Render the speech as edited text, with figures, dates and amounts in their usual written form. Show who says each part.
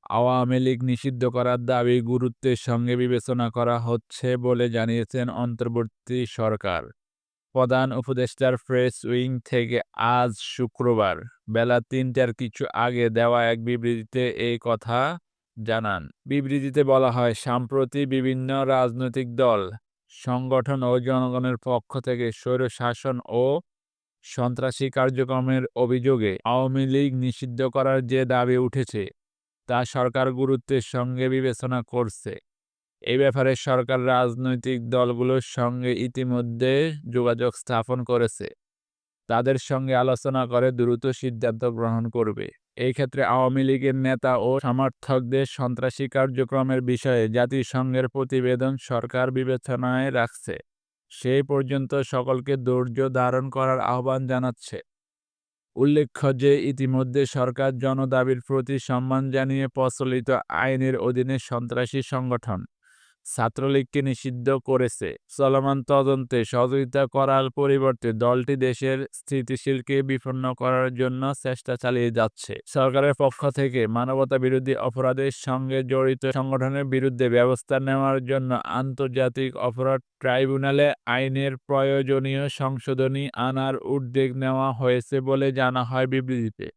Speaker 1: আওয়ামী লীগ নিষিদ্ধ করার দাবি গুরুত্বের সঙ্গে বিবেচনা করা হচ্ছে বলে জানিয়েছেন অন্তর্বর্তী সরকার প্রধান উপদেষ্টার প্রেস উইং থেকে আজ শুক্রবার বেলা ৩টার কিছু আগে দেওয়া এক বিবৃতিতে এই কথা জানান। বিবৃতিতে বলা হয়, সম্প্রতি বিভিন্ন রাজনৈতিক দল, সংগঠন ও জনগণের পক্ষ থেকে স্বৈরশাসন ও সন্ত্রাসী কার্যক্রমের অভিযোগে আওয়ামী লীগ নিষিদ্ধ করার যে দাবি উঠেছে তা সরকার গুরুত্বের সঙ্গে বিবেচনা করছে। এ ব্যাপারে সরকার রাজনৈতিক দলগুলোর সঙ্গে ইতিমধ্যে যোগাযোগ স্থাপন করেছে। তাদের সঙ্গে আলোচনা করে দ্রুত সিদ্ধান্ত গ্রহণ করবে। এই ক্ষেত্রে আওয়ামী লীগের নেতা ও সমর্থকদের সন্ত্রাসী কার্যক্রমের বিষয়ে জাতিসংঘের প্রতিবেদন সরকার বিবেচনায় রাখছে। সেই পর্যন্ত সকলকে ধৈর্য ধারণ করার আহ্বান জানাচ্ছে। উল্লেখ্য যে ইতিমধ্যে সরকার জনদাবির প্রতি সম্মান জানিয়ে প্রচলিত আইনের অধীনে সন্ত্রাসী সংগঠন ছাত্রলীগকে নিষিদ্ধ করেছে। চলমান তদন্তে সহযোগিতা করার পরিবর্তে দলটি দেশের স্থিতিশীলকে বিপন্ন করার জন্য চেষ্টা চালিয়ে যাচ্ছে। সরকারের পক্ষ থেকে মানবতাবিরোধী অপরাধের সঙ্গে জড়িত সংগঠনের বিরুদ্ধে ব্যবস্থা নেওয়ার জন্য আন্তর্জাতিক অপরাধ ট্রাইব্যুনালে আইনের প্রয়োজনীয় সংশোধনী আনার উদ্যোগ নেওয়া হয়েছে বলে জানা হয় বিবৃতিতে।